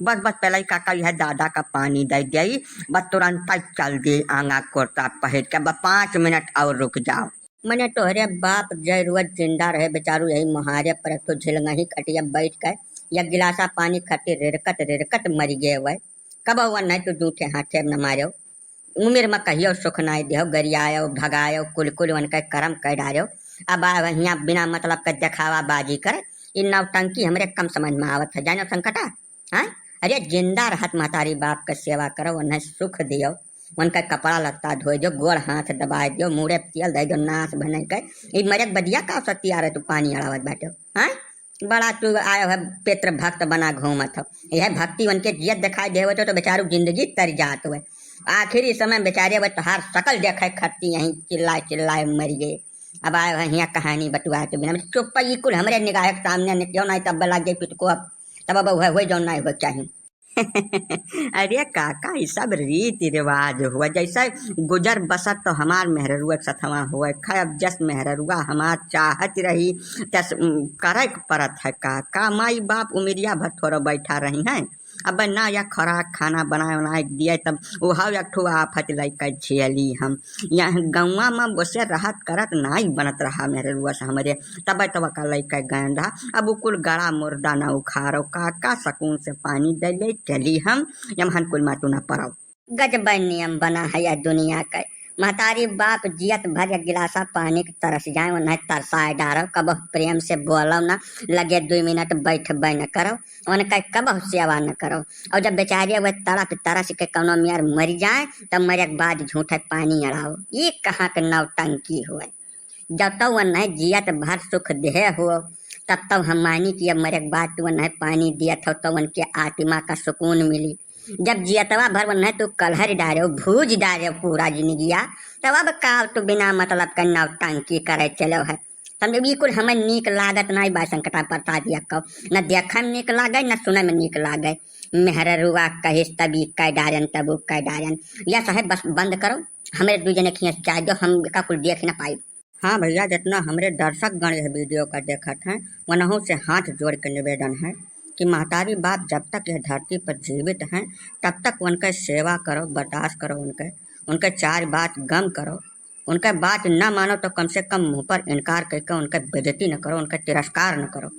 बस बस पहले काका यह दादा का पानी दे दिया, बस तुरंत चल दी आंगा कुर्ता पहन के, बस 5 मिनट और रुक जाओ। मैंने तोहरे बाप जरूरत जिंदा रहे बेचारू यही मुहारे पर तो झिलंगा ही कटिया बैठ कर या गिलासा पानी खटे रिरकत मरी गए वह कब हुआ नहीं तो जूठे हाथे न मारो उमिर में कहियो सुख नाई देहो गरियायो भगायो कुल कुल वन के कर्म कर डालो। अब यहाँ बिना मतलब का दिखावा बाजी करे इन नवटंकी हमरे कम समझ में आवत है जानो संकटा। हाँ अरे जिंदा रहत महतारी बाप का सेवा करो उन्हें सुख दियो उनका कपड़ा लत्ता धोए दो गोड़ हाथ दबाए दो मुड़े तेल दे दो नाश बने के मरक बदिया का सती आ रहे तू पानी अड़ावत बाटो। हाँ बड़ा तू आयो है पितृ भक्त बना घूमत हो यह भक्ति उनके जियत दिखाई दे तो बेचारू जिंदगी तर जात हुए आखिरी समय बेचारे वह तोहार सकल देखे खट्टी यहीं चिल्लाए मर गए। अब आए है यहाँ कहानी बटुआ तो बिना चुप कुल हमारे निगाह के सामने क्यों नहीं तब लग गई पिट को अब तब अब हुए जो नहीं हो चाहिए। अरे काका ये सब रीति रिवाज हुआ जैसा गुजर बसत तो हमार मेहरुआ सथवा हुआ खैब जस मेहरुआ हमार चाहत रही तस करे परत है काका माई बाप उमिरिया भर थोड़ा बैठा रही हैं अब ना या खुराक खाना बनाए दिए तब वह एक ठो आफत लैके झेली हम यहाँ गौवा में बसे राहत करत नाई बनत रहा मेरे रुआ से हमारे तब तब का लैके गए रहा अब कुल गड़ा मुर्दा न उखारो काका सकून से पानी दे ले चली हम यमहन कुल मातू न पड़ो। गजब नियम बना है यह दुनिया का महतारी बाप जियत भर गिलासा पानी के तरस जाए उन्हें तरसाए डारो कब प्रेम से बोलो ना लगे 2 मिनट बैठ न करो उनका कब सेवा न करो और जब बेचारे वह तड़प तरस के कौनो मियार मर जाए तब मरे के बाद झूठे पानी अड़ाओ ये कहाँ के नौटंकी हुए। जब तक उन्हें जियत भर सुख दे हो तब तक हम मानी कि अब मरे के बाद तू उन्हें पानी दिया था तो उनके आत्मा का सुकून मिली। जब जियतवा भर न तो कलहर डारे भूज डारे पूरा जिंदगिया तब अब का तो बिना मतलब का नौटंकी करे चलो है समझे बिल्कुल हमें नीक लागत नहीं बा संकटा बता दिया कहो न देखे में नीक लागे न सुने में नीक लागे मेहरुआ कहिस तभी कह डारन तब कह डारन या साहेब बस बंद करो हमारे 2 जने खींच चाह दो हम का कुल देख न पाई। हाँ भैया जितना हमारे दर्शक गण यह वीडियो का देखत हैं वनहों से हाथ जोड़ के निवेदन है कि महतारी बाप जब तक यह धरती पर जीवित हैं तब तक उनका सेवा करो बर्दाश्त करो उनके 4 बात गम करो उनका बात न मानो तो कम से कम मुंह पर इनकार करके उनका बेइज्जती न करो उनका तिरस्कार न करो।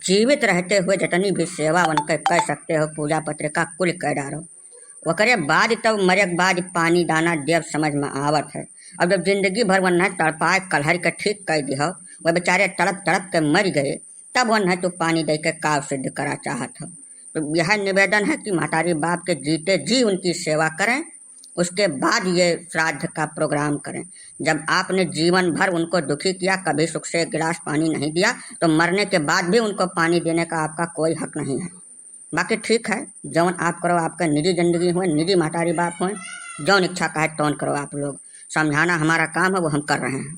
जीवित रहते हुए जितनी भी सेवा उनके कर सकते हो पूजा पत्रिका कुल कर डालो वकरे बाद तब मरे के बाद पानी दाना देव समझ में आवत है। अब जब जिंदगी भर वन तड़पाए कलहर के ठीक कर दिया वह बेचारे तड़प के मर गए तब वन तो पानी दे के काव सिद्ध करा चाहत हो। तो यह निवेदन है कि महतारी बाप के जीते जी उनकी सेवा करें उसके बाद ये श्राद्ध का प्रोग्राम करें। जब आपने जीवन भर उनको दुखी किया कभी सुख से 1 गिलास पानी नहीं दिया तो मरने के बाद भी उनको पानी देने का आपका कोई हक नहीं है। बाकी ठीक है जौन आप करो आपका निजी जिंदगी हुए निजी महतारी बाप हुए जौन इच्छा का है तौन करो आप लोग समझाना हमारा काम है वो हम कर रहे हैं।